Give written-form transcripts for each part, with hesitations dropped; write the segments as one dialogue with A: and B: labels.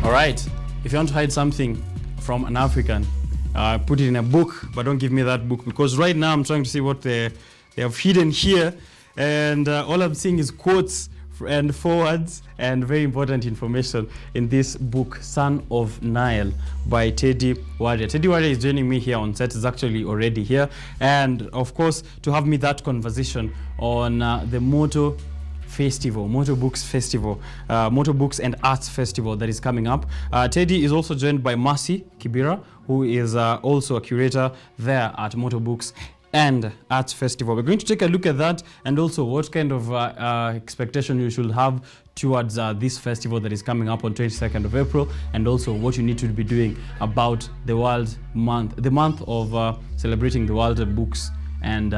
A: All right. If you want to hide something from an African, put it in a book, but don't give me that book, because right now I'm trying to see what they have hidden here, and all I'm seeing is quotes and forwards and very important information in this book, Son of Nile by Teddy Warria. Teddy Warria is joining me here on set. Is actually already here, and of course to have me that conversation on the Moto Festival, Moto Books Festival, Moto Books and Arts Festival that is coming up. Teddy is also joined by Mercy Kibira, who is also a curator there at Moto Books and Arts Festival. We're going to take a look at that, and also what kind of expectation you should have towards this festival that is coming up on 22nd of April, and also what you need to be doing about the World Month, the month of celebrating the World of Books and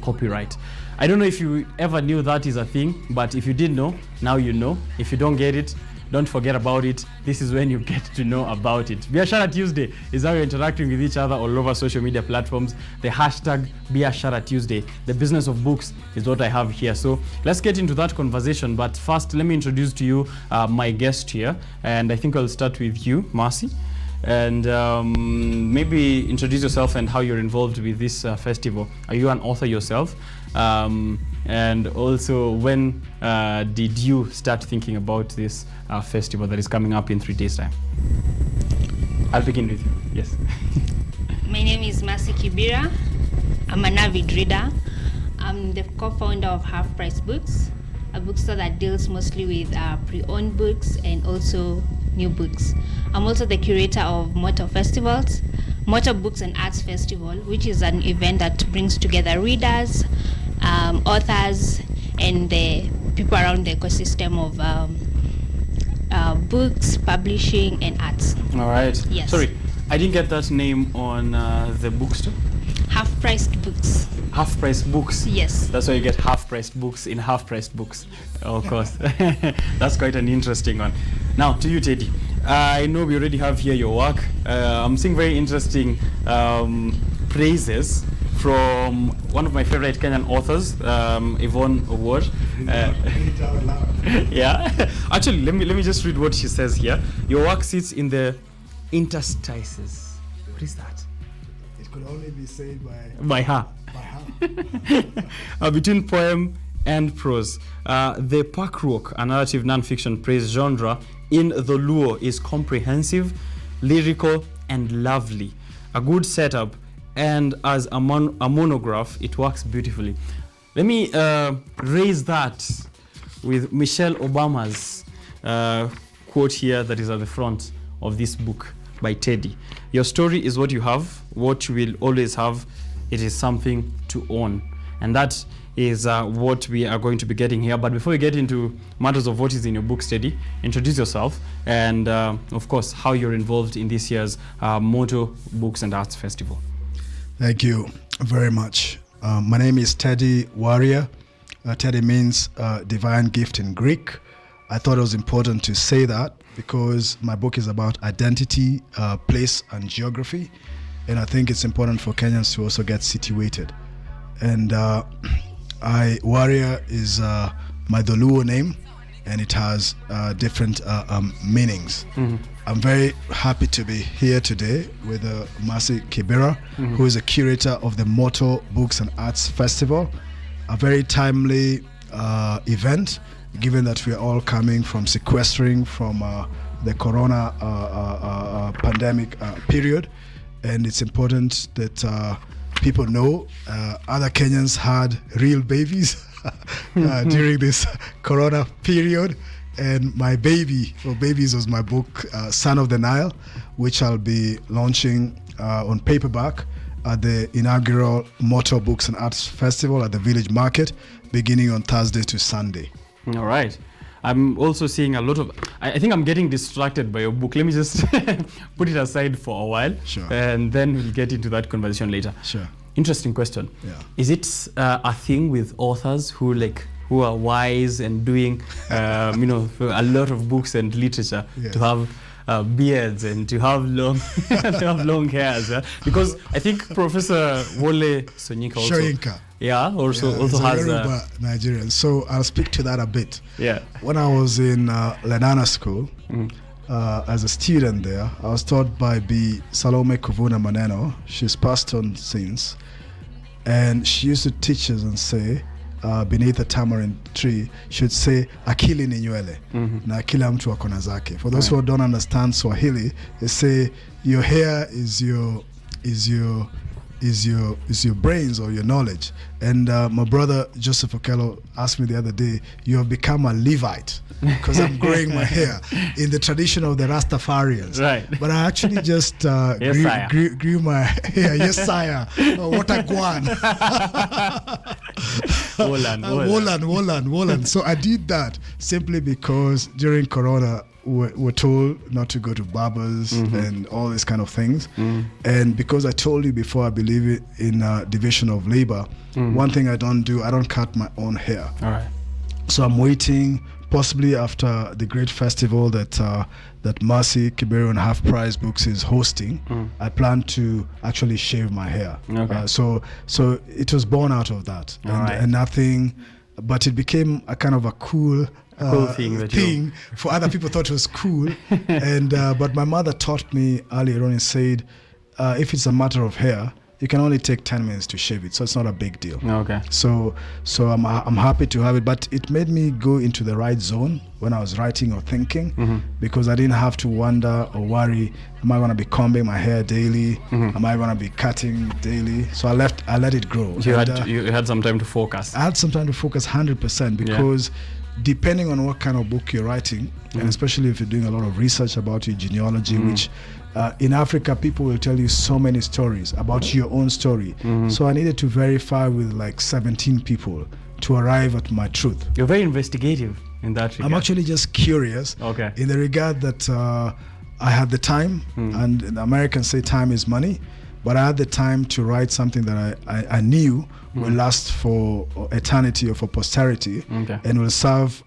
A: copyright. I don't know if you ever knew that is a thing, but if you did know, now you know. If you don't get it, don't forget about it. This is when you get to know about it. Biashara Tuesday is how you're interacting with each other all over social media platforms. The hashtag Biashara Tuesday, the business of books, is what I have here. So let's get into that conversation. But first, let me introduce to you my guest here. And I think I'll start with you, Mercy. And maybe introduce yourself and how you're involved with this festival. Are you an author yourself? And also, when did you start thinking about this festival that is coming up in 3 days' time? I'll begin with you. Yes.
B: My name is Mercy Kibira. I'm an avid reader. I'm the co-founder of Half Price Books, a bookstore that deals mostly with pre-owned books and also new books. I'm also the curator of Moto Festivals, Moto Books and Arts Festival, which is an event that brings together readers, authors, and the people around the ecosystem of books, publishing, and arts.
A: All right.
B: Yes.
A: Sorry, I didn't get that name on the bookstore.
B: Half-priced books.
A: Half-priced books.
B: Yes.
A: That's why you get half-priced books in half-priced books. Of course. That's quite an interesting one. Now, to you, Teddy. I know we already have here your work. I'm seeing very interesting praises from one of my favorite Kenyan authors, Yvonne Award. Yeah. Actually, let me just read what she says here. Your work sits in the interstices. What is that?
C: It could only be said
A: by her. Between poem and prose. The Pakruok, a narrative non-fiction praise genre in the Luo, is comprehensive, lyrical, and lovely. A good setup, and as a monograph, it works beautifully. Let me raise that with Michelle Obama's quote here that is at the front of this book by Teddy. Your story is what you have, what you will always have. It is something to own. And that is what we are going to be getting here. But before we get into matters of what is in your book, Teddy, introduce yourself and, of course, how you're involved in this year's Moto Books and Arts Festival.
C: Thank you very much. My name is Teddy Warria. Teddy means divine gift in Greek. I thought it was important to say that because my book is about identity, place, and geography. And I think it's important for Kenyans to also get situated. And Warria is my Dholuo name, and it has different meanings. Mm-hmm. I'm very happy to be here today with Mercy Kibira, mm-hmm. who is a curator of the Moto Books and Arts Festival, a very timely event, given that we are all coming from sequestering from the corona pandemic period. And it's important that people know other Kenyans had real babies during this corona period. And my baby, or babies, was my book, Son of the Nile, which I'll be launching on paperback at the inaugural Moto Books and Arts Festival at the Village Market, beginning on Thursday to Sunday.
A: All right. I'm also seeing a lot of... I think I'm getting distracted by your book. Let me just put it aside for a while.
C: Sure.
A: And then we'll get into that conversation later.
C: Sure.
A: Interesting question.
C: Yeah.
A: Is it a thing with authors who are wise and doing a lot of books and literature, yes, to have beards and to have long hairs? Because I think Professor Wole Soyinka also has
C: a Nigerian. So I'll speak to that a bit.
A: Yeah.
C: When I was in Lenana School, as a student there. I was taught by B. Salome Kuvuna Maneno. She's passed on since. And she used to teach us and say, beneath a tamarind tree, should say akili ni nywele, na kila mtu ako na zake. For those who don't understand Swahili, they say your hair is your brains or your knowledge. And my brother Joseph Okello asked me the other day, you have become a Levite because I'm growing my hair in the tradition of the Rastafarians.
A: Right.
C: But I actually just grew my hair. Yes, sire. Oh, what a guan. Wolan. So I did that simply because during Corona, we're told not to go to barbers and all these kind of things. And because I told you before, I believe in division of labor. One thing I don't do, I don't cut my own hair.
A: All right.
C: So I'm waiting, possibly after the great festival that Mercy Kibira and Half Price Books is hosting. I plan to actually shave my hair.
A: Okay.
C: So it was born out of that, and nothing, but it became a kind of a cool thing for other people. Thought it was cool, and but my mother taught me earlier on and said, if it's a matter of hair, you can only take 10 minutes to shave it, so it's not a big deal.
A: Okay.
C: So I'm happy to have it, but it made me go into the right zone when I was writing or thinking, because I didn't have to wonder or worry, am I going to be combing my hair daily? Am I going to be cutting daily? So I let it grow.
A: So you had some time to focus.
C: I had some time to focus 100% because depending on what kind of book you're writing, and especially if you're doing a lot of research about your genealogy, which in Africa, people will tell you so many stories about your own story. So I needed to verify with like 17 people to arrive at my truth.
A: You're very investigative in that regard.
C: I'm actually just curious in the regard that I had the time, and the Americans say time is money, but I had the time to write something that I knew will last for eternity or for posterity, and will serve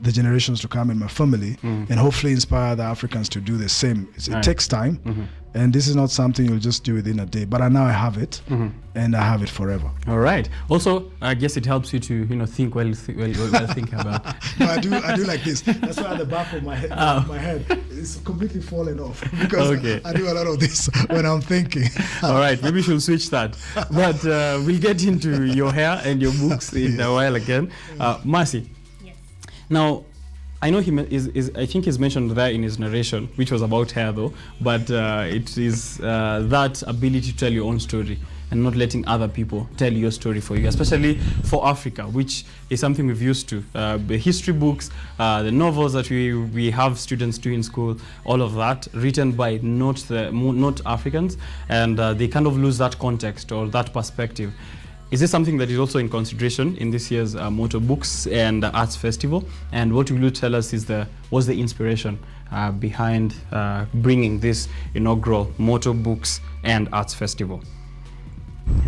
C: the generations to come in my family, and hopefully inspire the Africans to do the same. It takes time, and this is not something you'll just do within a day, but now I have it, and I have it forever.
A: All right. Also, I guess it helps you to think while think about.
C: No, I do like this. That's why at the back of my head is completely falling off, because I do a lot of this when I'm thinking.
A: All right, maybe she'll switch that, but we'll get into your hair and your books in a while again. Mercy. Now, I know I think he's mentioned there in his narration, which was about hair though, but it is that ability to tell your own story and not letting other people tell your story for you, especially for Africa, which is something we've used to. The history books, the novels that we have students do in school, all of that written by not Africans, and they kind of lose that context or that perspective. Is this something that is also in consideration in this year's Moto Books and Arts Festival? And what will you tell us was the inspiration behind bringing this inaugural Moto Books and Arts Festival?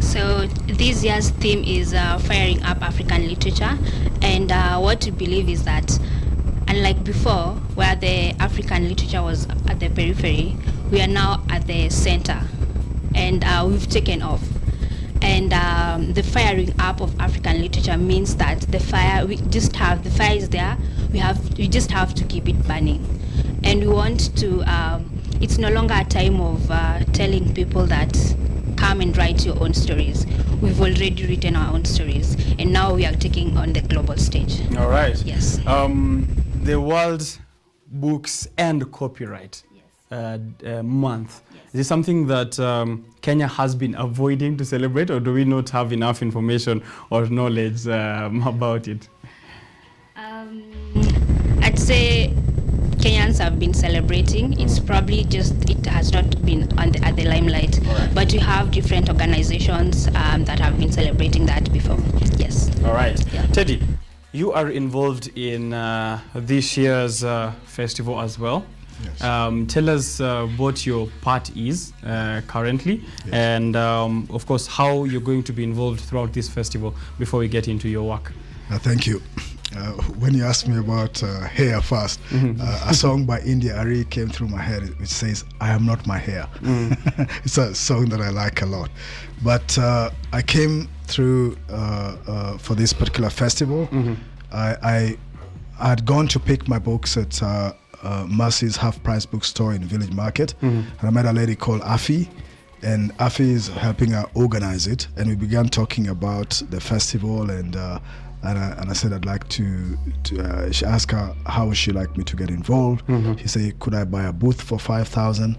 B: So this year's theme is firing up African literature, and what we believe is that unlike before, where the African literature was at the periphery, we are now at the center, and we've taken off. And the firing up of African literature means that the fire is there. We just have to keep it burning, and we want to. It's no longer a time of telling people that come and write your own stories. We've already written our own stories, and now we are taking on the global stage.
A: All right.
B: Yes.
A: The World Books and Copyright Month. Is this something that Kenya has been avoiding to celebrate, or do we not have enough information or knowledge about it?
B: I'd say Kenyans have been celebrating. It's probably just it has not been at the limelight. Right. But we have different organizations that have been celebrating that before. Yes.
A: All right. Yeah. Teddy, you are involved in this year's festival as well. Yes. Tell us what your part is currently, and of course how you're going to be involved throughout this festival before we get into your work.
C: Thank you. When you asked me about hair first, a song by India Ari came through my head which says, "I am not my hair." It's a song that I like a lot. But I came through for this particular festival. I had gone to pick my books at Mercy's half-price bookstore in Village Market, and I met a lady called Afi, and Afi is helping her organize it. And we began talking about the festival, and I said I'd like to she asked her how would she like me to get involved. She said, could I buy a booth for 5,000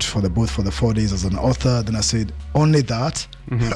C: for the booth for the 4 days as an author? Then I said, only that?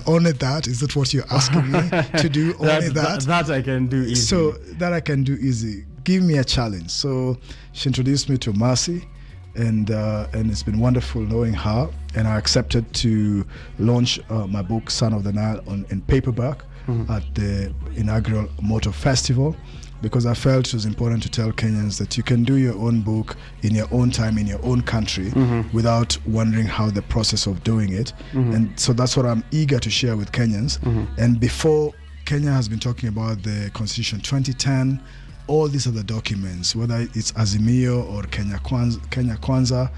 C: Only that? Is that what you're asking me to do? Only that?
A: That I can do easy.
C: So that I can do easy. Give me a challenge. So she introduced me to Mercy, and it's been wonderful knowing her. And I accepted to launch my book, Son of the Nile, in paperback at the inaugural Moto Festival, because I felt it was important to tell Kenyans that you can do your own book in your own time, in your own country, without wondering how the process of doing it. And so that's what I'm eager to share with Kenyans. And before, Kenya has been talking about the Constitution 2010, all these other documents, whether it's Azimio or Kenya Kwanza,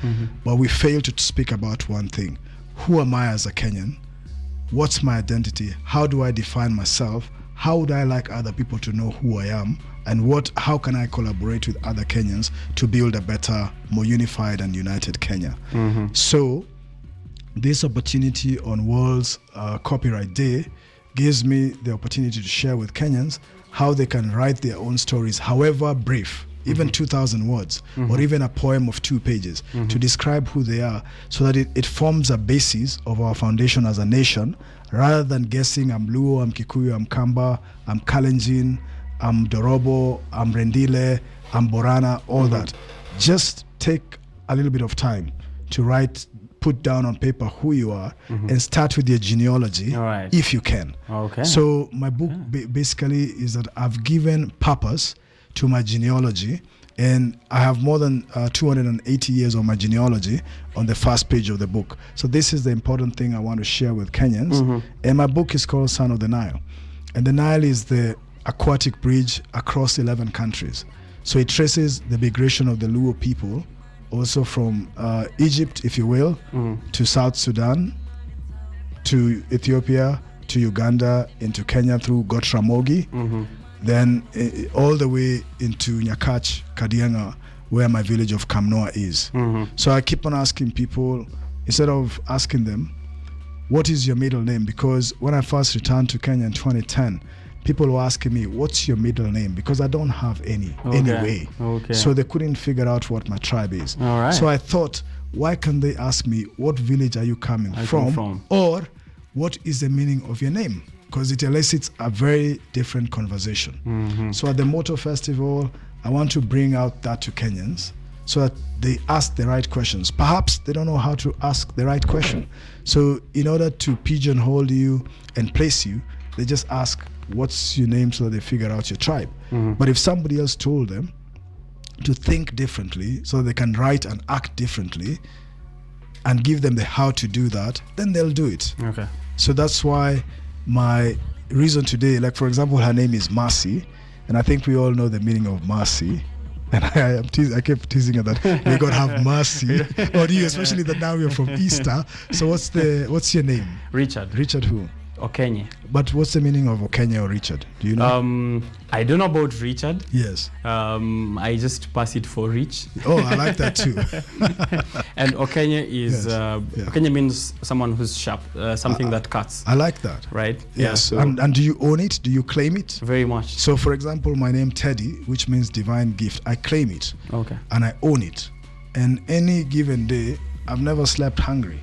C: but we fail to speak about one thing. Who am I as a Kenyan? What's my identity? How do I define myself? How would I like other people to know who I am? And how can I collaborate with other Kenyans to build a better, more unified and united Kenya? So this opportunity on World's Copyright Day gives me the opportunity to share with Kenyans how they can write their own stories, however brief, even 2,000 words, or even a poem of 2 pages, to describe who they are, so that it forms a basis of our foundation as a nation, rather than guessing I'm Luo, I'm Kikuyu, I'm Kamba, I'm Kalenjin, I'm Dorobo, I'm Rendile, I'm Borana, all that. Just take a little bit of time to put down on paper who you are, and start with your genealogy, if you can. So my book basically is that I've given purpose to my genealogy, and I have more than 280 years of my genealogy on the first page of the book. So this is the important thing I want to share with Kenyans. And my book is called Son of the Nile. And the Nile is the aquatic bridge across 11 countries. So it traces the migration of the Luo people, also from Egypt, if you will, to South Sudan, to Ethiopia, to Uganda, into Kenya through Gotramogi, then all the way into Nyakach, Kadianga, where my village of Kamnoa is. So I keep on asking people, instead of asking them, what is your middle name? Because when I first returned to Kenya in 2010, people were asking me, what's your middle name? Because I don't have any anyway. So they couldn't figure out what my tribe is. So I thought, why can't they ask me, what village are you coming from? Or what is the meaning of your name? Because it elicits a very different conversation. So at the Moto Festival, I want to bring out that to Kenyans, so that they ask the right questions. Perhaps they don't know how to ask the right question. So in order to pigeonhole you and place you, they just ask, what's your name, so that they figure out your tribe. But if somebody else told them to think differently, so they can write and act differently, and give them the how to do that, then they'll do it. So that's why my reason today, like for example, her name is Mercy, and I think we all know the meaning of mercy. And I kept teasing her that may God have mercy on you, especially that now we're from Easter. So what's your name?
A: Richard.
C: Richard who?
A: Okenye.
C: But what's the meaning of Okenye or Richard? Do you know?
A: I don't know about Richard.
C: Yes.
A: I just pass it for rich.
C: Oh, I like that too.
A: And Okenye is Okenye means someone who's sharp, something that cuts.
C: I like that.
A: Right?
C: Yes. So and do you own it? Do you claim it?
A: Very much.
C: So for example, my name Teddy, which means divine gift, I claim it. And I own it. And any given day, I've never slept hungry.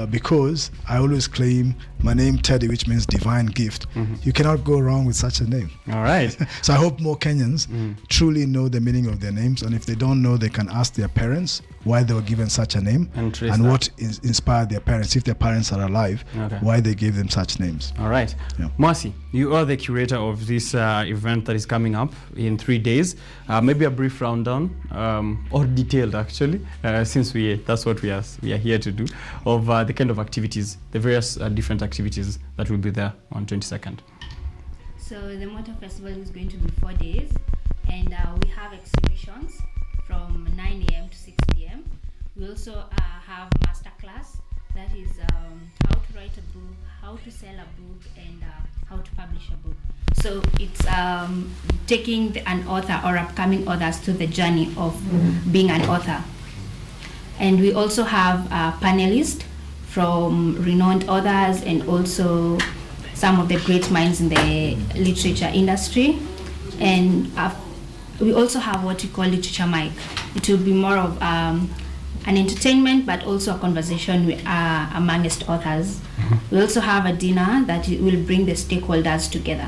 C: Because I always claim my name Teddy, which means divine gift. You cannot go wrong with such a name.
A: All right.
C: So I hope more Kenyans truly know the meaning of their names, and if they don't know, they can ask their parents why they were given such a name, and what inspired their parents, if their parents are alive, why they gave them such names.
A: All right. Mercy, you are the curator of this event that is coming up in 3 days. Maybe a brief rundown, or detailed actually, since that's what we are here to do, of the kind of activities, the various different activities that will be there on 22nd.
B: So the Moto Festival is going to be 4 days, and we have exhibitions from 9 a.m. to 6 p.m. We also have masterclass, that is how to write a book, how to sell a book, and how to publish a book. So it's taking an author or upcoming authors to the journey of being an author. And we also have panelists from renowned authors and also some of the great minds in the literature industry. And we also have what we call literature mic. It will be more of an entertainment, but also a conversation amongst authors. We also have a dinner that will bring the stakeholders together.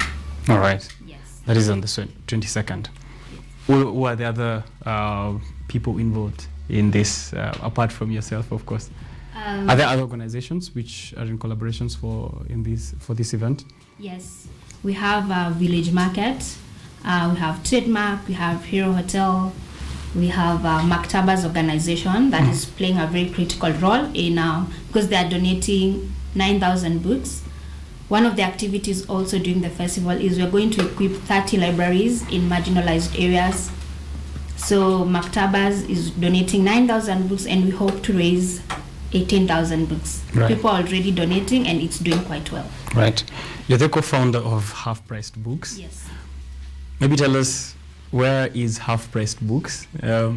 A: All right.
B: Yes.
A: That is on the 22nd. Who are the other people involved in this, apart from yourself, of course? Are there other organizations which are in collaborations for this event?
B: Yes. We have Village Market, we have Trademark, we have Hero Hotel, we have Maktaba's organization that is playing a very critical role in because they are donating 9,000 books. One of the activities also during the festival is we're going to equip 30 libraries in marginalized areas. So Maktabas is donating 9,000 books and we hope to raise 18,000 books.
A: Right.
B: People are already donating and it's doing quite well.
A: Right. You're the co-founder of Half-Priced Books.
B: Yes.
A: Maybe tell us, where is Half-Priced Books,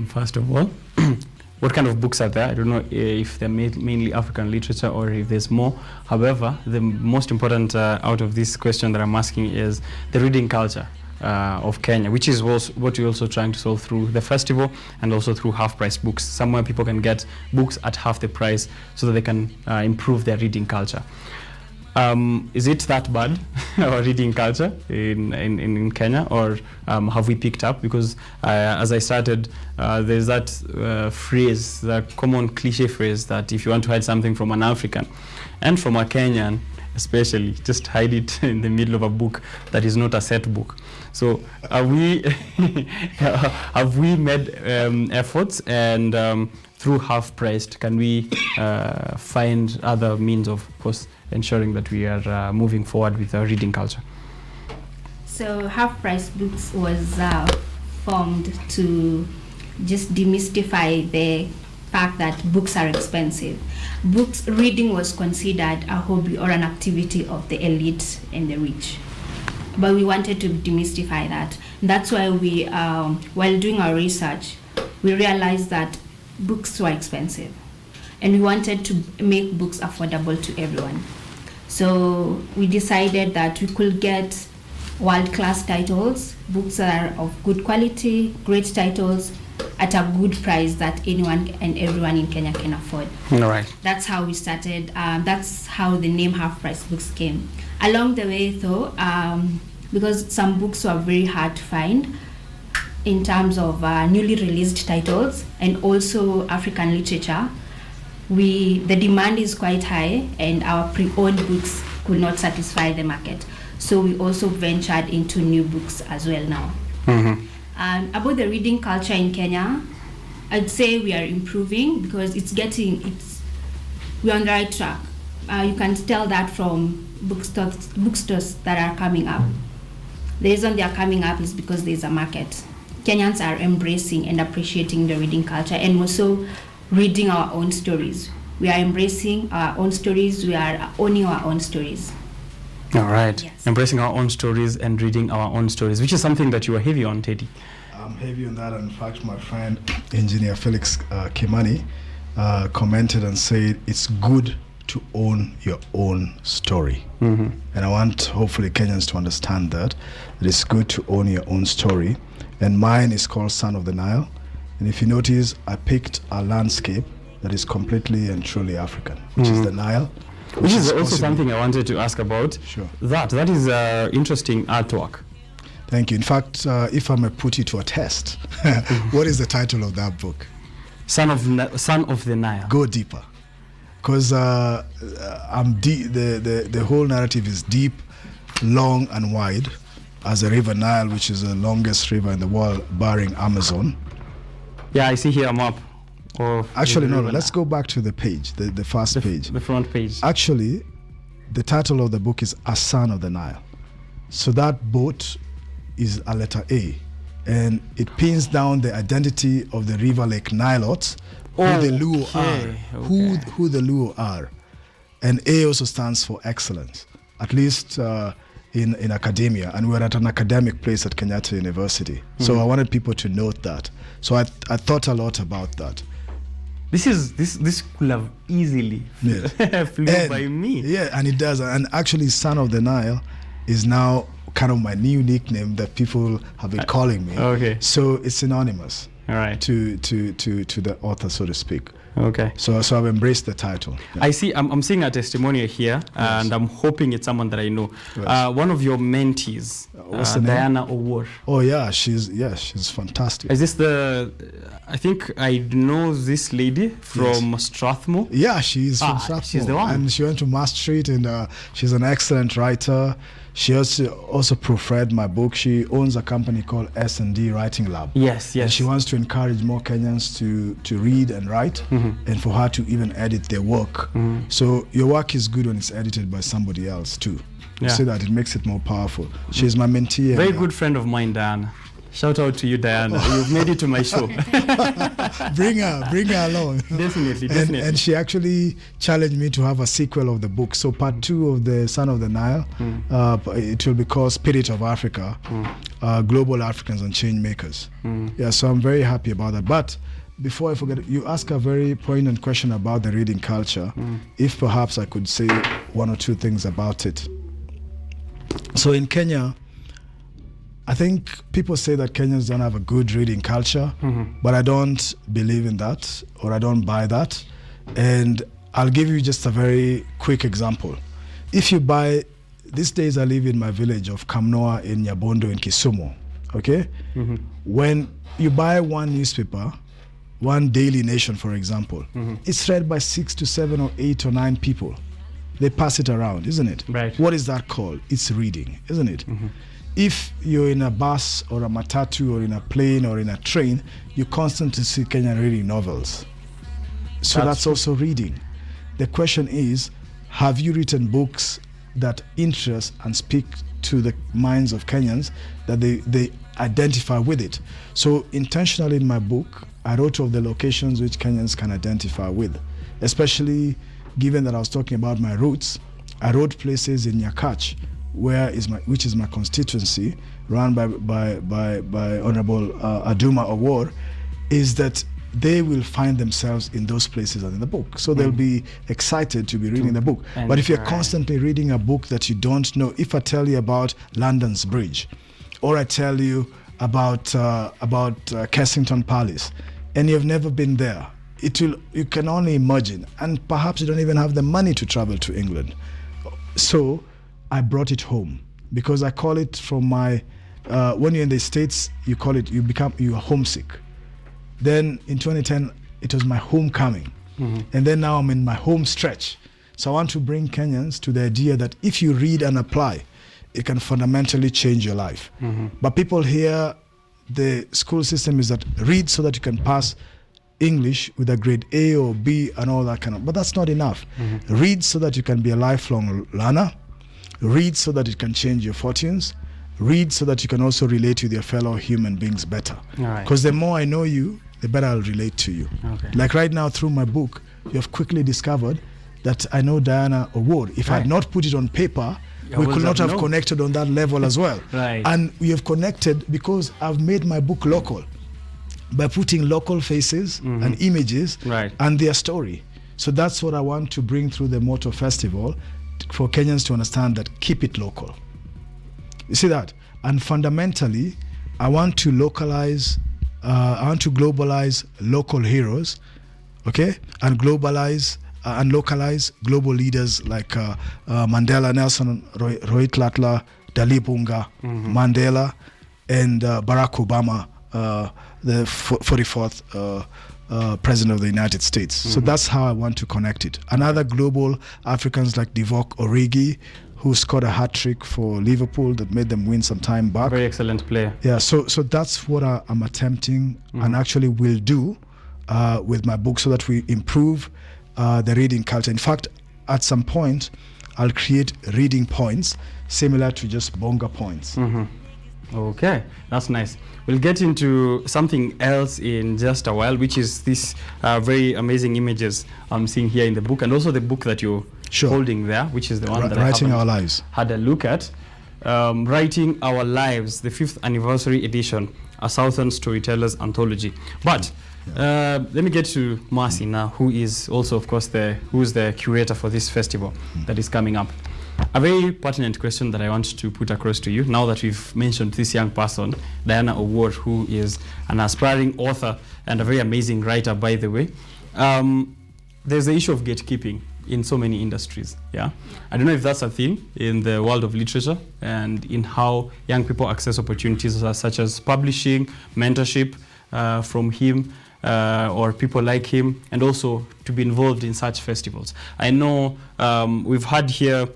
A: first of all? What kind of books are there? I don't know if they're mainly African literature or if there's more. However, the most important out of this question that I'm asking is the reading culture of Kenya, which is what we're also trying to solve through the festival and also through Half-Priced Books. Somewhere people can get books at half the price so that they can improve their reading culture. Is it that bad, our reading culture in Kenya, or have we picked up? Because as I started, there's that phrase, the common cliche phrase that if you want to hide something from an African and from a Kenyan especially, just hide it in the middle of a book that is not a set book. So have we made efforts, and through Half-Priced, can we find other means of course ensuring that we are moving forward with our reading culture?
B: So Half-Priced Books was formed to just demystify the fact that books are expensive. Reading was considered a hobby or an activity of the elite and the rich. But we wanted to demystify that. That's why we, while doing our research, we realized that books were expensive. And we wanted to make books affordable to everyone. So we decided that we could get world-class titles, books that are of good quality, great titles, at a good price that anyone and everyone in Kenya can afford.
A: All right.
B: That's how we started. That's how the name Half-Priced Books came. Along the way, though, because some books were very hard to find in terms of newly released titles and also African literature, the demand is quite high and our pre-owned books could not satisfy the market. So we also ventured into new books as well now.
A: Mm-hmm.
B: About the reading culture in Kenya, I'd say we are improving because we're on the right track. You can tell that from bookstores that are coming up. The reason they are coming up is because there's a market. Kenyans are embracing and appreciating the reading culture and also reading our own stories. We are embracing our own stories. We are owning our own stories.
A: All right.
B: Yes.
A: Embracing our own stories and reading our own stories, which is something that you are heavy on, Teddy.
C: I'm heavy on that. In fact, my friend, Engineer Felix Kimani, commented and said it's good to own your own story.
A: Mm-hmm.
C: And I want, hopefully, Kenyans to understand that it's good to own your own story. And mine is called Son of the Nile. And if you notice, I picked a landscape that is completely and truly African, which is the Nile.
A: Which is also something I wanted to ask about.
C: Sure.
A: That is interesting artwork.
C: Thank you. In fact, if I may put you to a test, what is the title of that book?
A: Son of the Nile.
C: Go deeper. Because I'm deep. The whole narrative is deep, long and wide, as the River Nile, which is the longest river in the world, barring Amazon.
A: Yeah, I see here a map.
C: Actually, no, let's go back to the page, the first page.
A: The front page.
C: Actually, the title of the book is A Son of the Nile. So that boat is a letter A. And it pins down the identity of the river Lake Nilotes, who the Luo are. Who the Luo are. And A also stands for excellence. At least in academia, and we're at an academic place at Kenyatta University. So I wanted people to note that. So I thought a lot about that.
A: This could have easily flew by me.
C: Yeah, and it does. And actually, Son of the Nile is now kind of my new nickname that people have been calling me.
A: Okay.
C: So it's synonymous.
A: All right.
C: To the author, so to speak.
A: Okay.
C: So I've embraced the title. Yeah.
A: I see. I'm seeing a testimonial here, and I'm hoping it's someone that I know.
C: Yes.
A: One of your mentees,
C: what's the name?
A: Diana Owor.
C: Oh yeah, she's fantastic.
A: Is this I think I know this lady from Strathmore.
C: Yeah, she's from Strathmore.
A: She's the one.
C: And she went to Mass Street, and she's an excellent writer. She also proofread my book. She owns a company called S&D Writing Lab.
A: Yes.
C: And she wants to encourage more Kenyans to read and write, and for her to even edit their work. So your work is good when it's edited by somebody else too. You see that it makes it more powerful. She's my mentee.
A: Very good friend of mine, Diana. Shout out to you, Diana. You've made it to my show.
C: Bring her along.
A: Definitely.
C: And she actually challenged me to have a sequel of the book. So part 2 of the Son of the Nile, it will be called Spirit of Africa, Global Africans and Change Makers. Yeah, so I'm very happy about that. But before I forget, you ask a very poignant question about the reading culture. If perhaps I could say one or two things about it. So in Kenya, I think people say that Kenyans don't have a good reading culture, but I don't believe in that, or I don't buy that. And I'll give you just a very quick example. If you buy, these days I live in my village of Kamnoa in Nyabondo in Kisumu, okay? When you buy one newspaper, one Daily Nation, for example, it's read by 6 to 7 or 8 or 9 people. They pass it around, isn't it?
A: Right.
C: What is that called? It's reading, isn't it? If you're in a bus or a matatu or in a plane or in a train, you constantly see Kenyan reading novels. So that's also reading. The question is, have you written books that interest and speak to the minds of Kenyans, that they identify with it? So intentionally in my book, I wrote of the locations which Kenyans can identify with, especially given that I was talking about my roots. I wrote places in Nyakach, which is my constituency, run by Honorable Aduma Owor, is that they will find themselves in those places and in the book. So they'll be excited to be reading the book. But if you're constantly reading a book that you don't know, if I tell you about London's Bridge, or I tell you about Kensington Palace, and you've never been there, you can only imagine, and perhaps you don't even have the money to travel to England. So I brought it home, because I call it from my, when you're in the States, you are homesick. Then in 2010, it was my homecoming. And then now I'm in my home stretch. So I want to bring Kenyans to the idea that if you read and apply, it can fundamentally change your life. But people here, the school system is that read so that you can pass English with a grade A or B and all that kind of, but that's not enough. Read so that you can be a lifelong learner. Read so that it can change your fortunes. Read so that you can also relate with your fellow human beings better. Because the more I know you, the better I'll relate to you. Like right now through my book, you have quickly discovered that I know Diana Owor. If I had not put it on paper, we could not have connected on that level as well. And we have connected because I've made my book local by putting local faces and images and their story. So that's what I want to bring through the Moto Festival, for Kenyans to understand that keep it local. You see that? And fundamentally, I want to globalize local heroes, okay? And globalize and localize global leaders like Mandela, Nelson, Rohit Latla, Dalip Unga, Mandela, and Barack Obama, the 44th President of the United States. So that's how I want to connect it. Another global Africans like Divock Origi, who scored a hat-trick for Liverpool that made them win some time back.
A: Very excellent player.
C: Yeah, so that's what I'm attempting and actually will do with my book, so that we improve the reading culture. In fact, at some point, I'll create reading points similar to just bonga points.
A: Okay, that's nice. We'll get into something else in just a while, which is these very amazing images I'm seeing here in the book, and also the book that you're holding there, which is the one that
C: Writing
A: I
C: Our Lives.
A: had a look at. Writing Our Lives, the 5th anniversary edition, a Southern Storytellers Anthology. But let me get to Mercy now, who is also, of course, who's the curator for this festival that is coming up. A very pertinent question that I want to put across to you, now that we've mentioned this young person, Diana Award, who is an aspiring author and a very amazing writer, by the way. There's the issue of gatekeeping in so many industries. Yeah, I don't know if that's a thing in the world of literature and in how young people access opportunities such as publishing, mentorship from him or people like him, and also to be involved in such festivals. I know we've had here,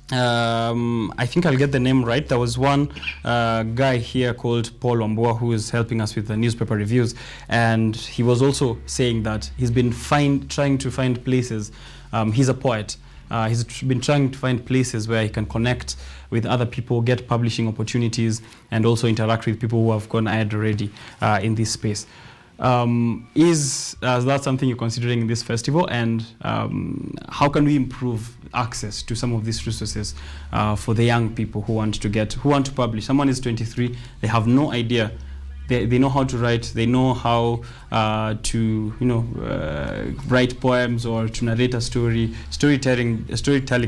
A: I think I'll get the name right. There was one guy here called Paul Wambua who is helping us with the newspaper reviews, and he was also saying that he's been trying to find places. He's a poet. He's been trying to find places where he can connect with other people, get publishing opportunities, and also interact with people who have gone ahead already in this space. Is that something you're considering in this festival, and how can we improve access to some of these resources for the young people who want to publish? Someone is 23, they have no idea. They know how to write, they know how to write poems or to narrate a storytelling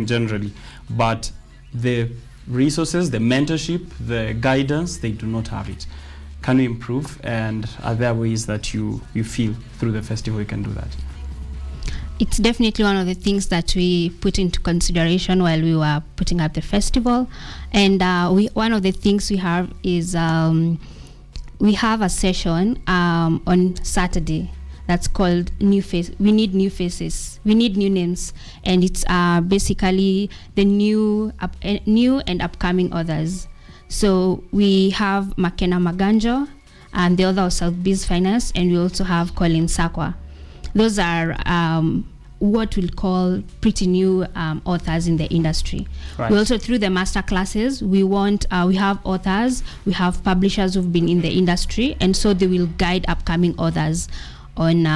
A: generally, but the resources, the mentorship, the guidance, they do not have it. Can we improve, and are there ways that you feel through the festival you can do that?
B: It's definitely one of the things that we put into consideration while we were putting up the festival. And one of the things we have is we have a session on Saturday that's called New Face. We need new faces. We need new names, and it's basically the new and upcoming authors. So we have Makena Maganjo, and the author of South Bees Finance, and we also have Colin Sakwa. Those are what we'll call pretty new authors in the industry. Right. We also, through the master classes, we have authors, we have publishers who've been in the industry, and so they will guide upcoming authors on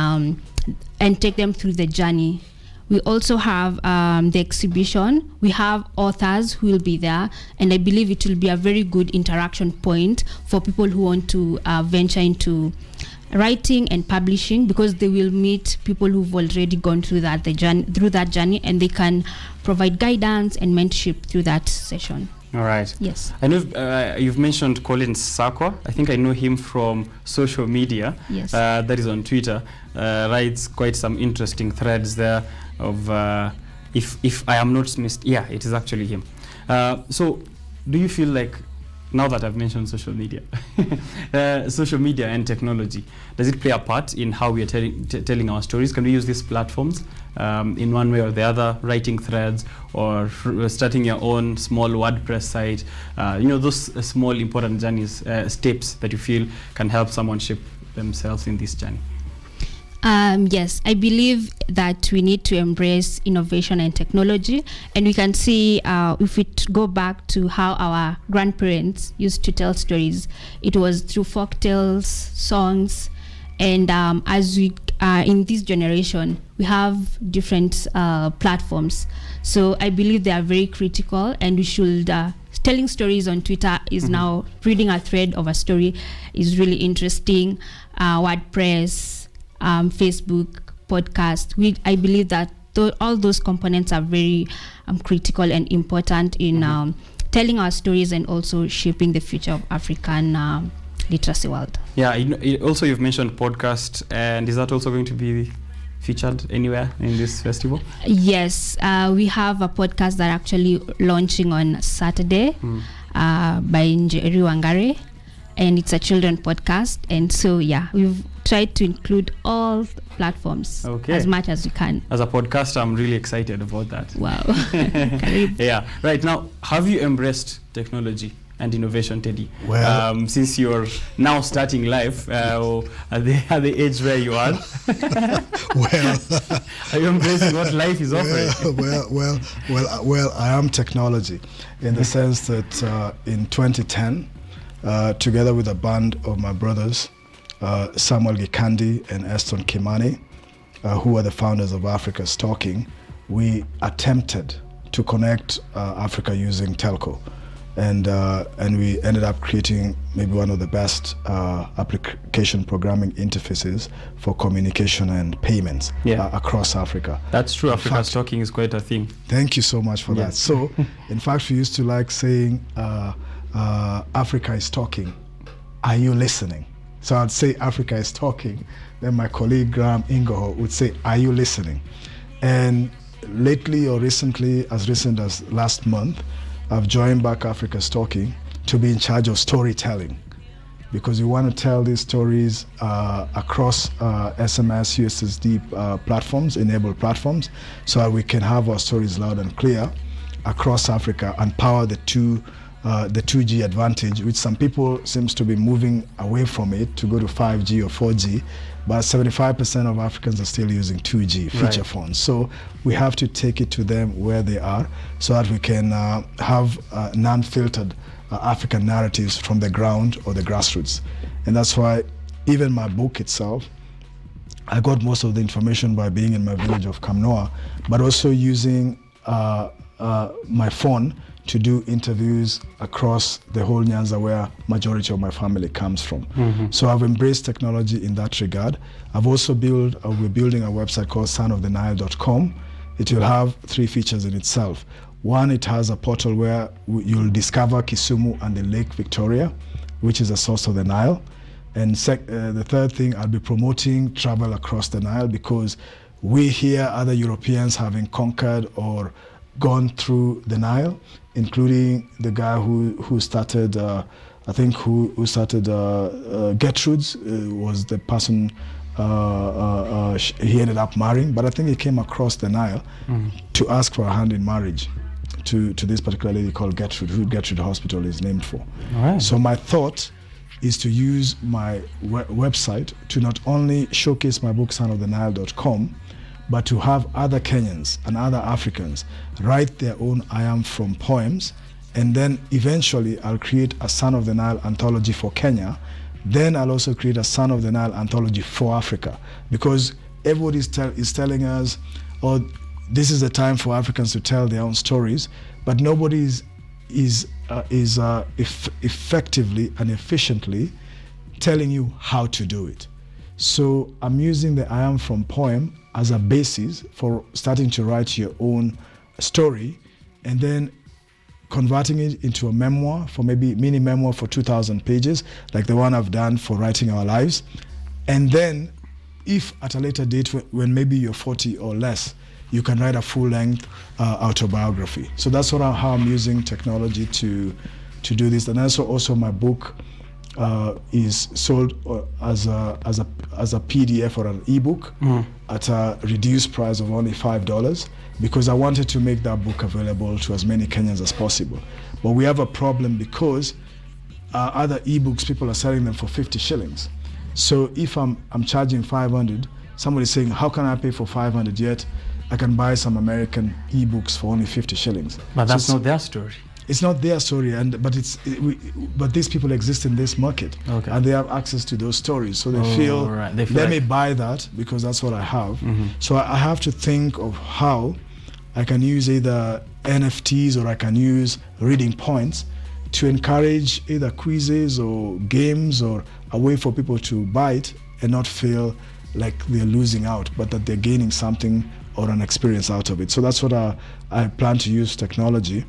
B: and take them through the journey. We also have the exhibition. We have authors who will be there, and I believe it will be a very good interaction point for people who want to venture into writing and publishing, because they will meet people who've already gone through that journey, and they can provide guidance and mentorship through that session.
A: All right.
B: Yes.
A: I know you've mentioned Colin Sakwa. I think I know him from social media.
B: Yes.
A: That is on Twitter. Writes quite some interesting threads there of, if I am not missed, yeah, it is actually him. So do you feel like, now that I've mentioned social media, social media and technology, does it play a part in how we are telling our stories? Can we use these platforms in one way or the other, writing threads or starting your own small WordPress site? Those small important journeys, steps that you feel can help someone shape themselves in this journey.
B: Yes, I believe that we need to embrace innovation and technology, and we can see if we go back to how our grandparents used to tell stories, it was through folk tales, songs, and as we in this generation, we have different platforms. So I believe they are very critical, and we should telling stories on Twitter is now, reading a thread of a story is really interesting. WordPress, Facebook, podcast. I believe that all those components are very critical and important in telling our stories and also shaping the future of African literacy world.
A: Yeah, also you've mentioned podcast, and is that also going to be featured anywhere in this festival?
B: Yes, we have a podcast that actually launching on Saturday by Njeri Wangare, and it's a children podcast, and so yeah, we've tried to include all platforms as much as we can. As
A: a podcaster, I'm really excited about that.
B: Wow.
A: Yeah, right. Now, have you embraced technology and innovation, Teddy?
C: Well,
A: since you're now starting life at the age where you are, are you embracing what life is offering?
C: Well, I am technology in the sense that in 2010, together with a band of my brothers, Samuel Gikandi and Eston Kimani, who are the founders of Africa's Talking, we attempted to connect Africa using telco. and we ended up creating maybe one of the best application programming interfaces for communication and payments across Africa.
A: That's true.
C: In
A: Africa's
C: fact,
A: talking is quite a thing.
C: Thank you so much for that. So, in fact, we used to like saying, Africa is talking. Are you listening? So I'd say Africa is talking. Then my colleague Graham Ingoho would say, are you listening? And lately or recently, as recent as last month, I've joined back Africa's Talking to be in charge of storytelling, because we want to tell these stories across SMS, USSD platforms, enabled platforms, so that we can have our stories loud and clear across Africa and power the 2G advantage, which some people seems to be moving away from it to go to 5G or 4G, but 75% of Africans are still using 2G feature phones. So we have to take it to them where they are, so that we can have non-filtered African narratives from the ground or the grassroots. And that's why even my book itself, I got most of the information by being in my village of Kamnoa, but also using my phone to do interviews across the whole Nyanza, where majority of my family comes from. So I've embraced technology in that regard. I've also we're building a website called sonofthenile.com. It will have 3 features in itself. One, it has a portal where you'll discover Kisumu and the Lake Victoria, which is a source of the Nile. And the third thing, I'll be promoting travel across the Nile, because we hear other Europeans having conquered or gone through the Nile, including the guy who started, I think who started Gertrude's was the person he ended up marrying, but I think he came across the Nile to ask for a hand in marriage to this particular lady called Gertrude, who Gertrude Hospital is named for. So my thought is to use my website to not only showcase my book, sonofthenile.com, but to have other Kenyans and other Africans write their own I Am From poems, and then eventually I'll create a Son of the Nile anthology for Kenya. Then I'll also create a Son of the Nile anthology for Africa, because everybody is telling us, oh, this is the time for Africans to tell their own stories, but nobody is effectively and efficiently telling you how to do it. So I'm using the I Am From poem as a basis for starting to write your own story, and then converting it into a memoir, for maybe mini memoir for 2,000 pages, like the one I've done for Writing Our Lives. And then if at a later date, when maybe you're 40 or less, you can write a full-length autobiography. So that's how I'm using technology to do this. And also my book is sold as a PDF or an ebook at a reduced price of only $5, because I wanted to make that book available to as many Kenyans as possible. But we have a problem, because other ebooks, people are selling them for 50 shillings. So if I'm charging 500, somebody's saying, how can I pay for 500 yet I can buy some American ebooks for only 50 shillings?
A: But that's not their story. It's
C: not their story, but these people exist in this market, and they have access to those stories, so they feel let me buy that because that's what I have. So I have to think of how I can use either NFTs or I can use reading points to encourage either quizzes or games, or a way for people to buy it and not feel like they're losing out, but that they're gaining something or an experience out of it. So that's what I plan to use technology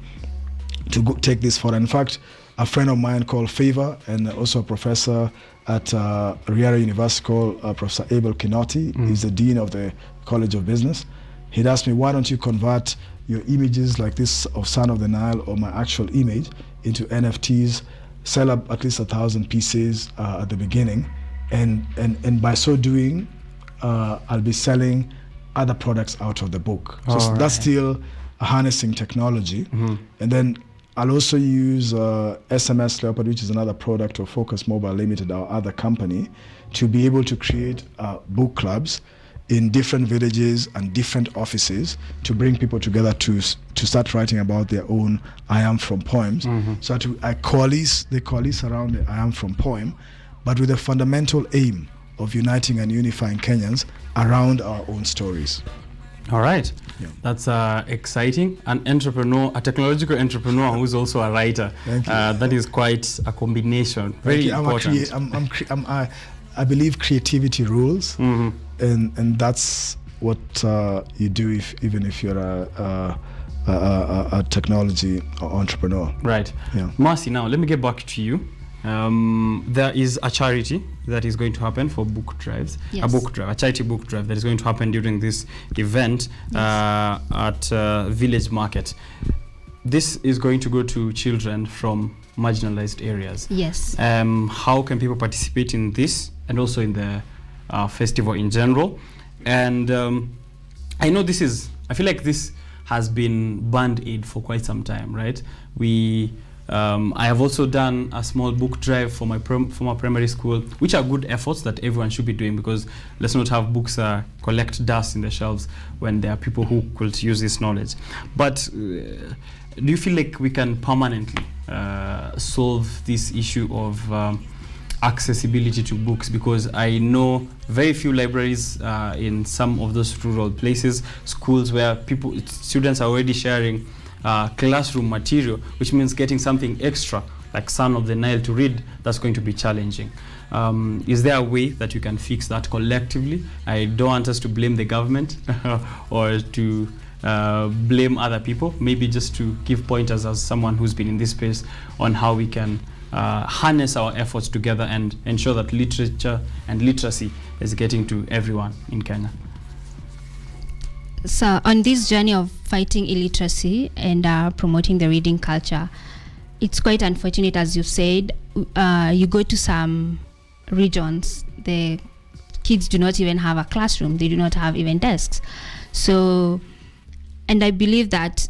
C: to take this forward. In fact, a friend of mine called Favor, and also a professor at Warria University called Professor Abel Kinoti, he's the dean of the College of Business. He'd asked me, why don't you convert your images like this of Son of the Nile or my actual image into NFTs, sell up at least 1,000 pieces at the beginning, and by so doing, I'll be selling other products out of the book. So that's still harnessing technology. And then I'll also use SMS Leopard, which is another product of Focus Mobile Limited, our other company, to be able to create book clubs in different villages and different offices to bring people together to start writing about their own I Am From poems. So they coalesce around the I Am From poem, but with a fundamental aim of uniting and unifying Kenyans around our own stories.
A: All right.
C: Yeah.
A: That's exciting. An entrepreneur, a technological entrepreneur who's also a writer.
C: Thank you.
A: That is quite a combination. Very important.
C: I believe creativity rules,
A: Mm-hmm.
C: and that's what you do even if you're a technology entrepreneur.
A: Right.
C: Yeah.
A: Marcy, now let me get back to you. There is a charity that is going to happen for book drives.
B: Yes.
A: A book drive, a charity book drive that is going to happen during this event at Village Market. This is going to go to children from marginalized areas.
B: Yes.
A: How can people participate in this and also in the festival in general? And I know I feel like this has been Band-Aid for quite some time, right? I have also done a small book drive for my primary school, which are good efforts that everyone should be doing, because let's not have books collect dust in the shelves when there are people who could use this knowledge. But do you feel like we can permanently solve this issue of accessibility to books? Because I know very few libraries in some of those rural places, schools where students are already sharing classroom material, which means getting something extra like Son of the Nile to read, that's going to be challenging. Is there a way that you can fix that collectively? I don't want us to blame the government or to blame other people, maybe just to give pointers as someone who's been in this space on how we can harness our efforts together and ensure that literature and literacy is getting to everyone in Kenya.
B: So on this journey of fighting illiteracy and promoting the reading culture, it's quite unfortunate, as you said. You go to some regions, the kids do not even have a classroom, they do not have even desks. So, and I believe that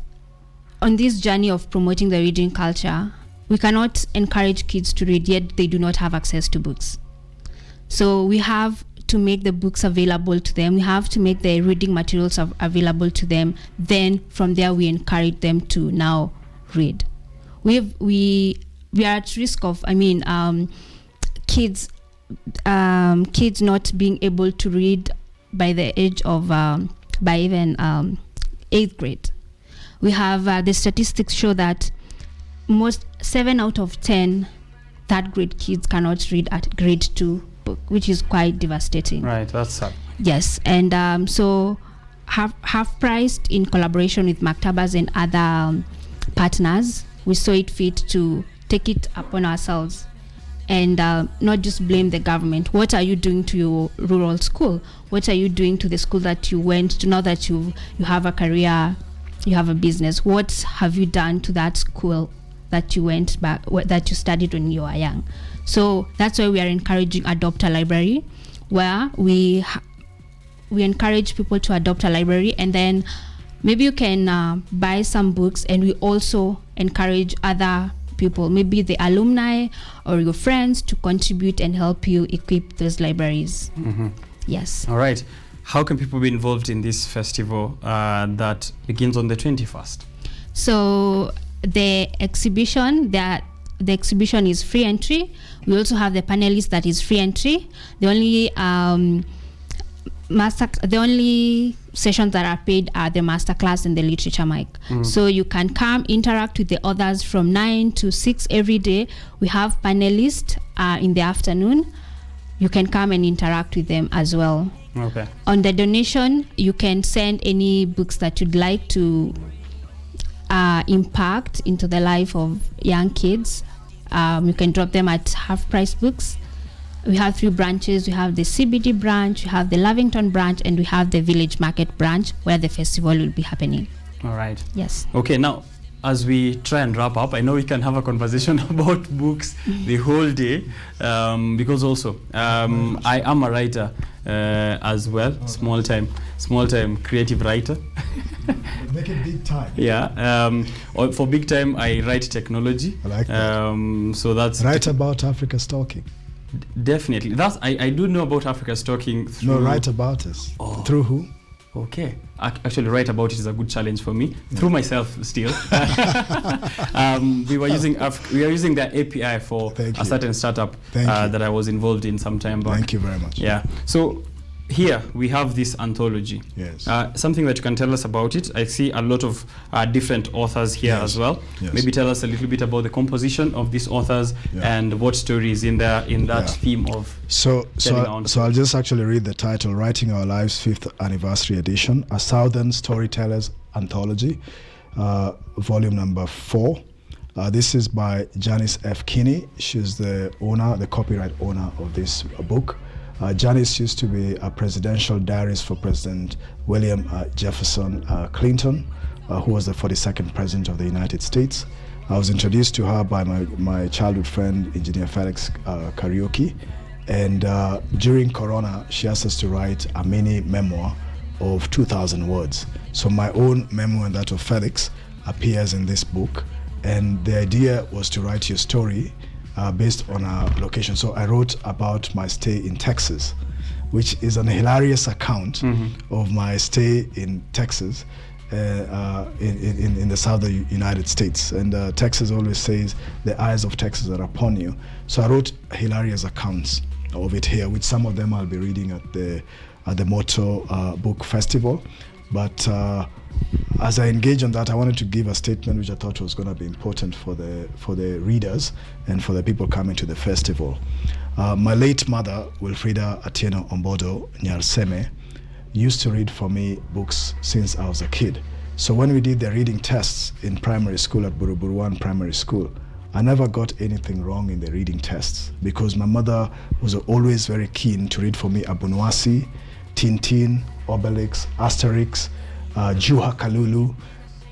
B: on this journey of promoting the reading culture, we cannot encourage kids to read, yet they do not have access to books. So we have to make the books available to them. We have to make the reading materials available to them. Then from there, we encourage them to now read. We are at risk of, kids not being able to read by the age of by even 8th grade. We have the statistics show that most 7 out of 10 third grade kids cannot read at grade 2 book, which is quite devastating.
A: Right, that's sad.
B: Yes, and so half priced in collaboration with Maktabas and other partners, we saw it fit to take it upon ourselves and not just blame the government. What are you doing to your rural school? What are you doing to the school that you went to now that you have a career, you have a business? What have you done to that school that you went back, that you studied when you were young? So that's why we are encouraging Adopt a Library, where we encourage people to adopt a library, and then maybe you can buy some books, and we also encourage other people, maybe the alumni or your friends, to contribute and help you equip those libraries.
A: Mm-hmm.
B: Yes.
A: All right. How can people be involved in this festival that begins on the 21st?
B: So the exhibition is free entry. We also have the panelists that is free entry. The only sessions that are paid are the masterclass and the literature mic. So you can come interact with the others from 9 to 6 every day. We have panelists in the afternoon. You can come and interact with them as well.
A: Okay.
B: On the donation, you can send any books that you'd like to impact into the life of young kids. You can drop them at Half Price Books. We have 3 branches. We have the CBD branch, we have the Lavington branch, and we have the Village Market branch, where the festival will be happening.
A: All right.
B: Yes.
A: Okay, now, as we try and wrap up, I know we can have a conversation about books the whole day, because also I am a writer as well, small time creative writer.
C: Make it big time.
A: Yeah. For big time, I write technology.
C: I like that.
A: So that's
C: write about Africa stalking.
A: Definitely. I do know about Africa stalking through.
C: No, write about us. Oh. Through who?
A: Okay. Actually, write about it is a good challenge for me. Through myself still. We are using the API for a certain startup that I was involved in some time back.
C: Thank you very much.
A: Yeah. So here we have this anthology.
C: Yes.
A: Something that you can tell us about it. I see a lot of different authors here as well.
C: Yes.
A: Maybe tell us a little bit about the composition of these authors and what stories in there in that theme of.
C: So I'll just actually read the title: Writing Our Lives 5th Anniversary Edition, a Southern Storytellers Anthology, volume number 4. This is by Janice F. Kinney. She's the copyright owner of this book. Janice used to be a presidential diarist for President William Jefferson Clinton, who was the 42nd president of the United States. I was introduced to her by my childhood friend, Engineer Felix Karaoke. And during Corona, she asked us to write a mini memoir of 2,000 words. So my own memoir and that of Felix appears in this book. And the idea was to write your story based on a location. So I wrote about my stay in Texas, which is an hilarious account of my stay in Texas, in the southern United States. And Texas always says the eyes of Texas are upon you. So I wrote hilarious accounts of it here, which some of them I'll be reading at the Moto Book Festival. But as I engage on that, I wanted to give a statement which I thought was going to be important for the readers and for the people coming to the festival. My late mother, Wilfrida Atieno Ombodo Nyarseme, used to read for me books since I was a kid. So when we did the reading tests in primary school at Buruburuan Primary School, I never got anything wrong in the reading tests because my mother was always very keen to read for me Abunwasi, Tintin, Obelix, Asterix, Juha Kalulu,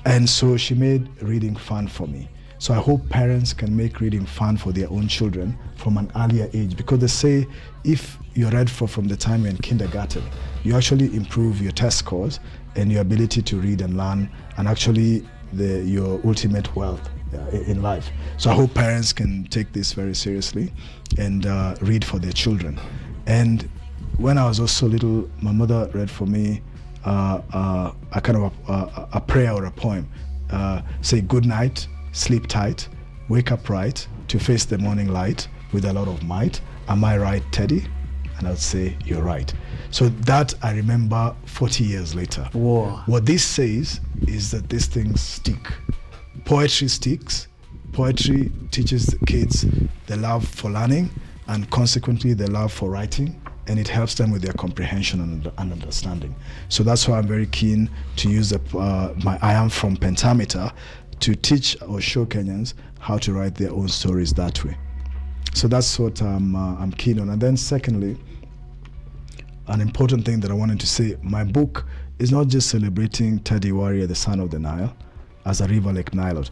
C: and so she made reading fun for me. So I hope parents can make reading fun for their own children from an earlier age, because they say if you read from the time you're in kindergarten, you actually improve your test scores and your ability to read and learn, and actually your ultimate wealth in life. So I hope parents can take this very seriously and read for their children. And when I was also little, my mother read for me a kind of a prayer or a poem. Say, good night, sleep tight, wake up right, to face the morning light with a lot of might. Am I right, Teddy? And I would say, you're right. So that I remember 40 years later.
A: Whoa.
C: What this says is that these things stick. Poetry sticks. Poetry teaches the kids the love for learning and consequently the love for writing, and it helps them with their comprehension and understanding. So that's why I'm very keen to use my I Am From pentameter to teach or show Kenyans how to write their own stories that way. So that's what I'm keen on. And then secondly, an important thing that I wanted to say, my book is not just celebrating Teddy Warria, the son of the Nile, as a river like Nile,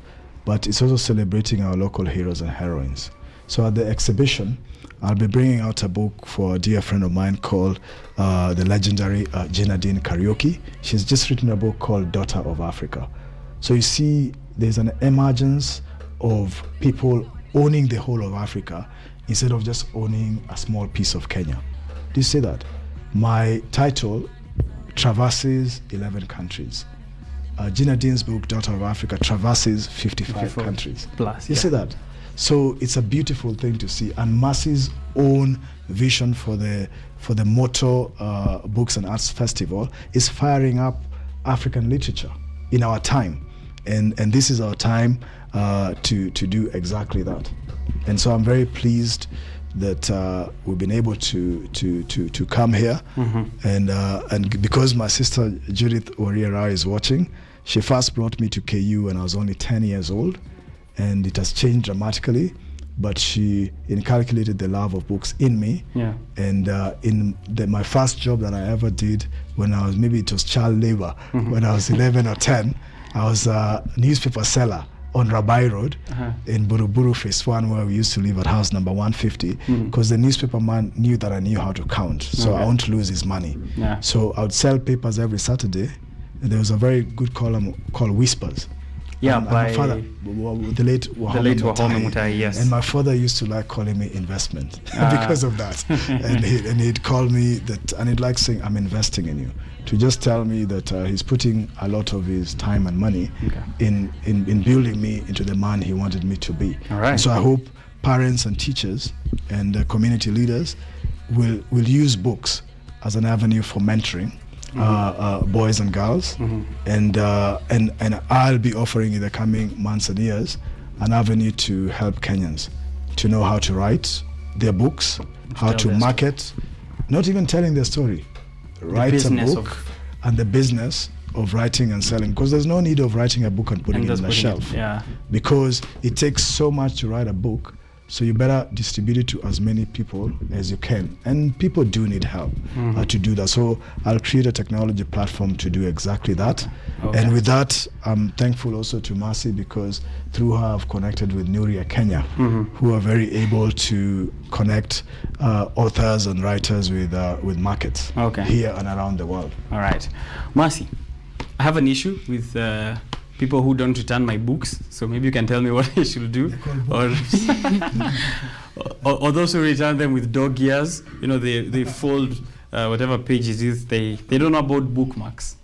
C: but it's also celebrating our local heroes and heroines. So at the exhibition, I'll be bringing out a book for a dear friend of mine called the legendary Jinadine Karaoke. She's just written a book called Daughter of Africa. So you see, there's an emergence of people owning the whole of Africa instead of just owning a small piece of Kenya. Do you see that? My title traverses 11 countries. Jinadine's book, Daughter of Africa, traverses 55 countries.
A: Plus,
C: you see that? So it's a beautiful thing to see. And Mercy's own vision for the Moto Books and Arts Festival is firing up African literature in our time. And this is our time to do exactly that. And so I'm very pleased that we've been able to come here. And because my sister Judith Warria is watching, she first brought me to KU when I was only 10 years old, and it has changed dramatically, but she inculcated the love of books in me. And my first job that I ever did when I was, maybe it was child labor, when I was 11 or 10, I was a newspaper seller on Rabai Road in Buruburu Phase 1, where we used to live at house number 150, because the newspaper man knew that I knew how to count, so I won't lose his money. So I would sell papers every Saturday, and there was a very good column called Whispers.
A: Yeah,
C: by my father, the late Wahome
A: Mutai, yes.
C: And my father used to like calling me investment because of that. and he'd call me that, and he'd like saying, I'm investing in you. To just tell me that he's putting a lot of his time and money in building me into the man he wanted me to be.
A: All right.
C: And so I hope parents and teachers and community leaders will use books as an avenue for mentoring boys and girls, and I'll be offering in the coming months and years an avenue to help Kenyans to know how to write their books, how to market, not even telling their story, write a book, and the business of writing and selling, because there's no need of writing a book and putting it on the shelf, because it takes so much to write a book. So you better distribute it to as many people as you can. And people do need help to do that. So I'll create a technology platform to do exactly that. And with that, I'm thankful also to Mercy, because through her I've connected with Nuria Kenya, who are very able to connect authors and writers with markets here and around the world.
A: All right. Mercy, I have an issue with people who don't return my books, so maybe you can tell me what I should do, or those who return them with dog ears. You know, they fold whatever pages is. They don't know about bookmarks,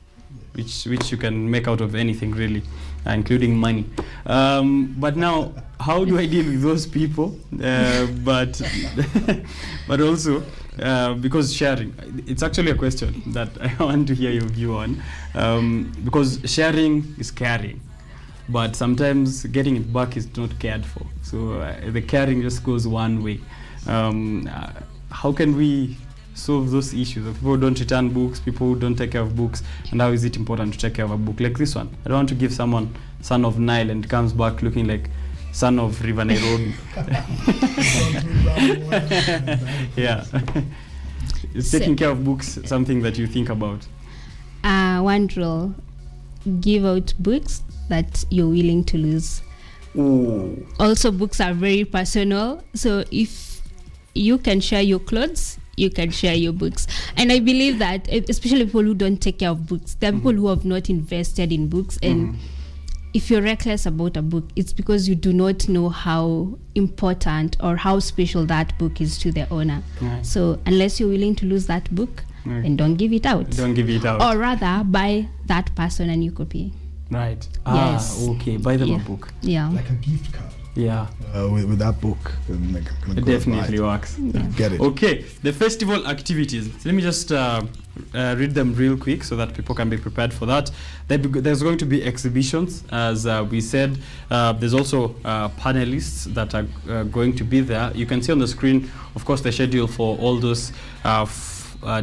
A: which you can make out of anything really, including money. But now, how do I deal with those people? But also. Because sharing, it's actually a question that I want to hear your view on, because sharing is caring, but sometimes getting it back is not cared for. So the caring just goes one way. How can we solve those issues of people who don't return books, people who don't take care of books, and how is it important to take care of a book like this one? I don't want to give someone Son of Nile and it comes back looking like Son of River Nairobi. Yeah. Is taking care of books something that you think about?
B: One rule: give out books that you're willing to lose.
A: Ooh.
B: Also, books are very personal, so if you can share your clothes, you can share your books. And I believe that, especially people who don't take care of books, there are people who have not invested in books, and if you're reckless about a book, it's because you do not know how important or how special that book is to the owner.
A: Right.
B: So unless you're willing to lose that book, then don't give it out.
A: Don't give it out.
B: Or rather, buy that person a new copy.
A: Right.
B: Yes.
A: Okay. Buy them a book.
B: Yeah.
C: Like a gift card.
A: Yeah.
C: With that book.
A: It definitely works.
B: Yeah.
C: Get it.
A: Okay. The festival activities. So let me just read them real quick so that people can be prepared for that. There's going to be exhibitions, as we said. There's also panelists that are going to be there. You can see on the screen, of course, the schedule for all those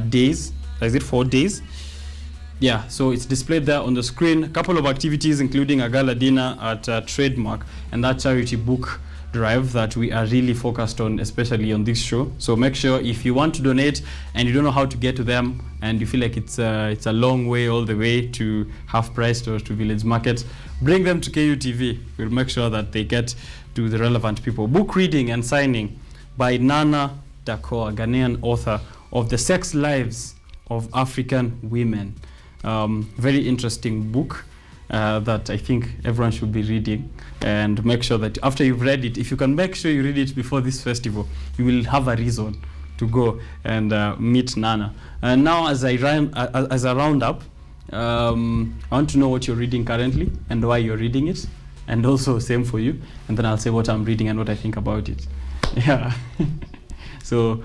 A: days. Is it 4 days? Yeah, so it's displayed there on the screen. A couple of activities, including a gala dinner at Trademark and that charity book drive that we are really focused on, especially on this show. So make sure, if you want to donate and you don't know how to get to them and you feel like it's a long way all the way to Half Price or to Village Market, bring them to KUTV. We'll make sure that they get to the relevant people. Book reading and signing by Nana Dakoa, Ghanaian author of The Sex Lives of African Women. Very interesting book that I think everyone should be reading, and make sure that after you've read it, if you can make sure you read it before this festival, you will have a reason to go and meet Nana. And now, as a round up, I want to know what you're reading currently and why you're reading it, and also same for you, and then I'll say what I'm reading and what I think about it. Yeah. So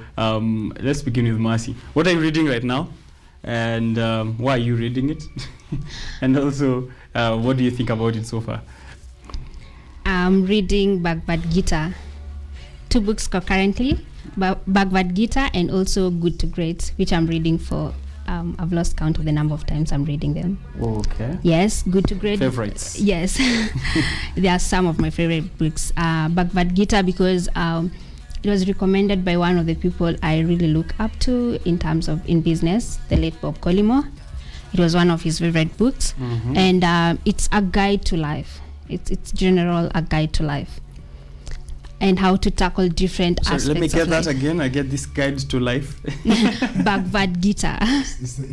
A: let's begin with Mercy. What are you reading right now? And why are you reading it? And also, what do you think about it so far?
B: I'm reading Bhagavad Gita. 2 books concurrently, Bhagavad Gita and also Good to Great, which I'm reading for, I've lost count of the number of times I'm reading them.
A: Okay.
B: Yes, Good to Great.
A: Favorites?
B: Yes. They are some of my favorite books. Bhagavad Gita because it was recommended by one of the people I really look up to in terms of in business, the late Bob Collymore. It was one of his favorite books, and it's a guide to life. It's general a guide to life and how to tackle different aspects.
A: Let me get
B: of
A: that
B: life.
A: again. I get this guide to life.
B: Bhagavad Gita.
C: It's the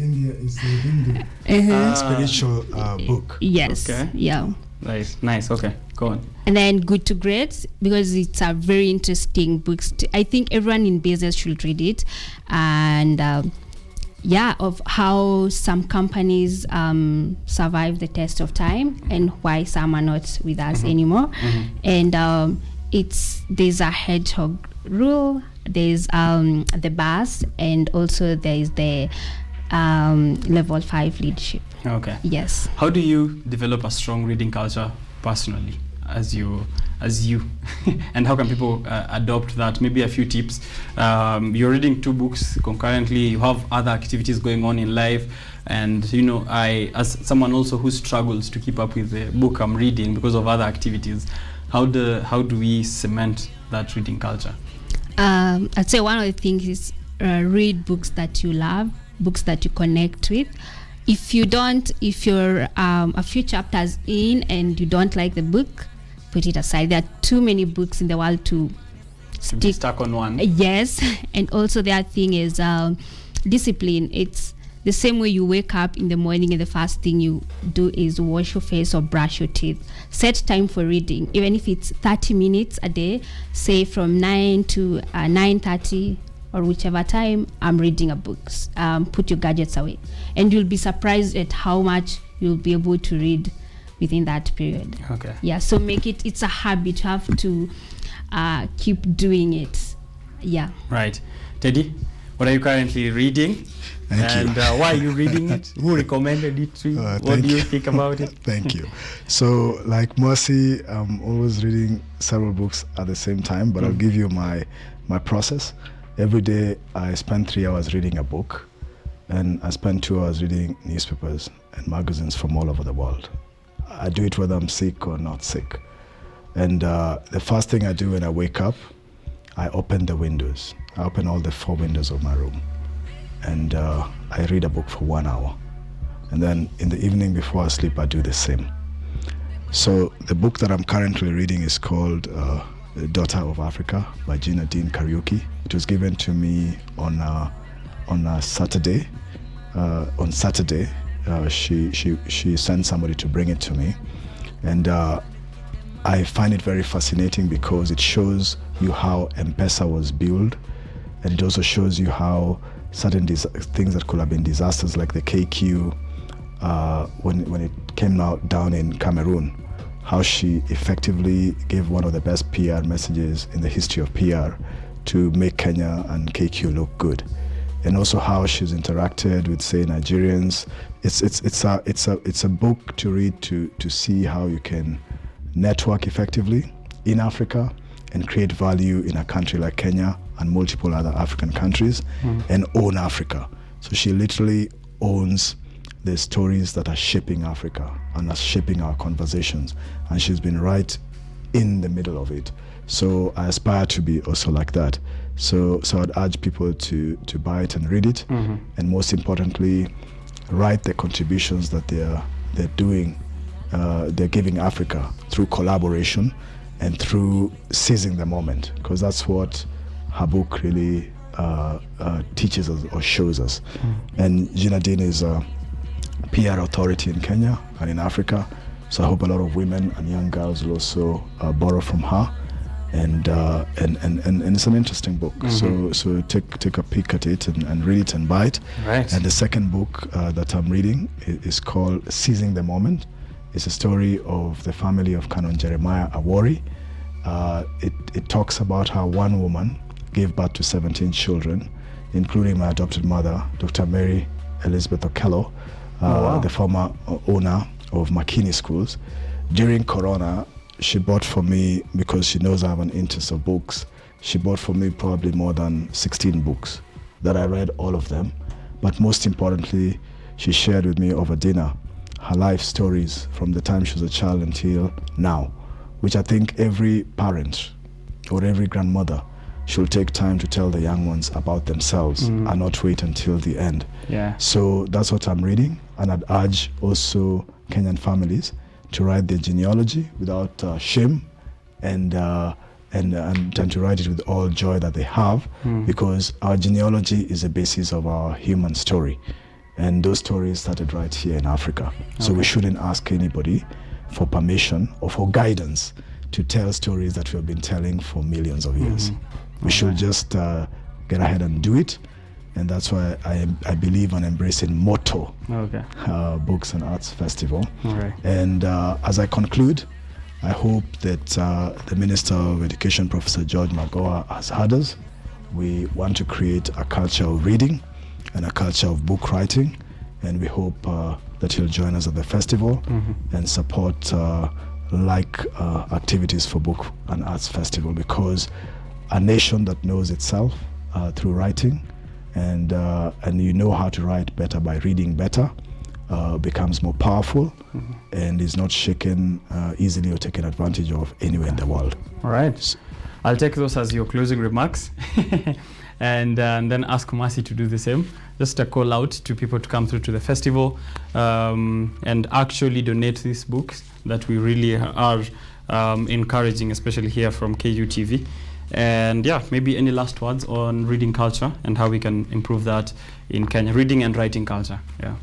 C: Hindu spiritual book.
B: Yes.
A: Okay.
B: Yeah.
A: Nice. Okay, go on.
B: And then Good to Great, because it's a very interesting book. I think everyone in business should read it, and of how some companies survive the test of time and why some are not with us anymore. And there's a hedgehog rule, there's the bus, and also there is the level 5 leadership.
A: Okay.
B: Yes.
A: How do you develop a strong reading culture personally, as you and how can people adopt that? Maybe a few tips. You're reading 2 books concurrently, you have other activities going on in life, and I, as someone also who struggles to keep up with the book I'm reading because of other activities, how do we cement that reading culture?
B: I'd say one of the things is read books that you love, books that you connect with. If you're a few chapters in and you don't like the book, put it aside. There are too many books in the world to
A: be stuck on one.
B: Yes. And also the other thing is discipline. It's the same way you wake up in the morning and the first thing you do is wash your face or brush your teeth. Set time for reading, even if it's 30 minutes a day, say from 9 to 9:30 or whichever time I'm reading a book. Put your gadgets away, and you'll be surprised at how much you'll be able to read within that period.
A: Okay.
B: Yeah, so it's a habit. You have to keep doing it. Yeah.
A: Right. Teddy, what are you currently reading?
C: Thank you.
A: Why are you reading it? Who recommended it to you? What do you think about it?
C: Thank you. So, like Mercy, I'm always reading several books at the same time, but I'll give you my process. Every day I spend 3 hours reading a book, and I spend 2 hours reading newspapers and magazines from all over the world. I do it whether I'm sick or not sick. And the first thing I do when I wake up, I open the windows. I open all the 4 windows of my room. And I read a book for 1 hour. And then in the evening before I sleep, I do the same. So the book that I'm currently reading is called Daughter of Africa by Gina Dean Kariuki. It was given to me on a Saturday. On Saturday, she sent somebody to bring it to me. And I find it very fascinating because it shows you how M-Pesa was built, and it also shows you how certain things that could have been disasters, like the KQ, when it came out down in Cameroon, how she effectively gave one of the best PR messages in the history of PR to make Kenya and KQ look good, and also how she's interacted with, say, Nigerians. It's a book to read to see how you can network effectively in Africa and create value in a country like Kenya and multiple other African countries, and own Africa. So she literally owns the stories that are shaping Africa and are shaping our conversations, and she's been right in the middle of it. So I aspire to be also like that. So I'd urge people to buy it and read it, and most importantly, write the contributions that they're doing, they're giving Africa through collaboration and through seizing the moment, because that's what her book really teaches us or shows us. And Gina Dean is a PR authority in Kenya and in Africa, so I hope a lot of women and young girls will also borrow from her. And it's an interesting book. So take a peek at it and read it and buy it.
A: Right.
C: And the second book that I'm reading is called Seizing the Moment. It's a story of the family of Canon Jeremiah Warria. It talks about how one woman gave birth to 17 children, including my adopted mother, Dr. Mary Elizabeth Okello, the former owner of McKinney Schools. During Corona, she bought for me, because she knows I have an interest of books, she bought for me probably more than 16 books that I read all of them. But most importantly, she shared with me over dinner her life stories from the time she was a child until now, which I think every parent or every grandmother should take time to tell the young ones about themselves and not wait until the end.
A: Yeah.
C: So that's what I'm reading, and I'd urge also Kenyan families to write their genealogy without shame, and to write it with all joy that they have, because our genealogy is the basis of our human story, and those stories started right here in Africa. So we shouldn't ask anybody for permission or for guidance to tell stories that we have been telling for millions of years. We should just get ahead and do it, and that's why I believe on embracing Moto, Books and Arts Festival. And as I conclude, I hope that the Minister of Education, Professor George Magoha, has heard us, We want to create a culture of reading and a culture of book writing, and we hope that he'll join us at the festival and support activities for Book and Arts Festival, because a nation that knows itself through writing and you know how to write better by reading better becomes more powerful and is not shaken easily or taken advantage of anywhere in the world.
A: All right. I'll take those as your closing remarks and then ask Mercy to do the same. Just a call out to people to come through to the festival and actually donate these books that we really are encouraging, especially here from KUTV. And yeah, maybe any last words on reading culture and how we can improve that in Kenya, reading and writing culture. Yeah.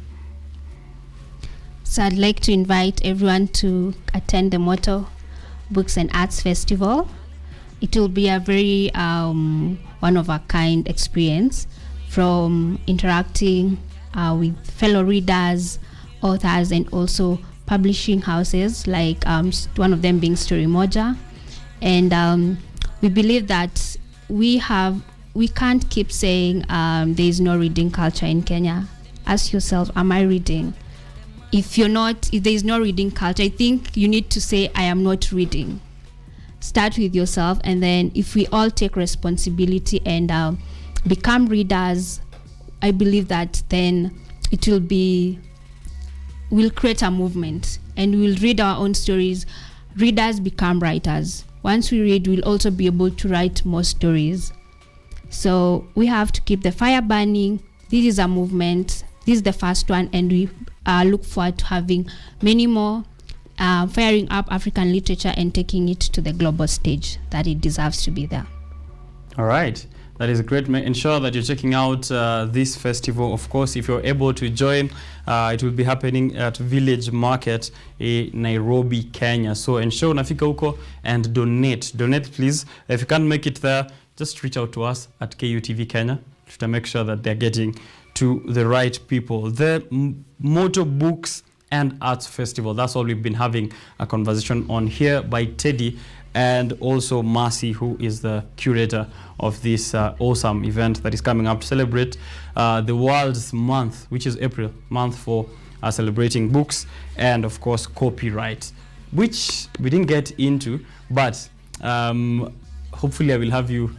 B: So I'd like to invite everyone to attend the Moto Books and Arts Festival. It will be a very one-of-a-kind experience, from interacting with fellow readers, authors, and also publishing houses, like one of them being Story Moja. And we believe that we can't keep saying there is no reading culture in Kenya. Ask yourself, am I reading? If there is no reading culture, I think you need to say, I am not reading. Start with yourself, and then if we all take responsibility and become readers, I believe that then we'll create a movement and we'll read our own stories. Readers become writers. Once we read, we'll also be able to write more stories. So we have to keep the fire burning. This is a movement. This is the first one, and we look forward to having many more, firing up African literature and taking it to the global stage that it deserves to be there.
A: All right. That is great. Ensure that you're checking out this festival. Of course, if you're able to join, it will be happening at Village Market in Nairobi, Kenya. So ensure unafika huko and donate. Donate, please. If you can't make it there, just reach out to us at KUTV Kenya to make sure that they're getting to the right people. The Moto Books and Arts Festival. That's all we've been having a conversation on here by Teddy and also Mercy, who is the curator of this awesome event that is coming up to celebrate the world's month, which is April, month for celebrating books and, of course, copyright, which we didn't get into, but hopefully I will have you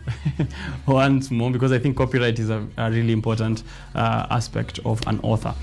A: once more, because I think copyright is a really important aspect of an author.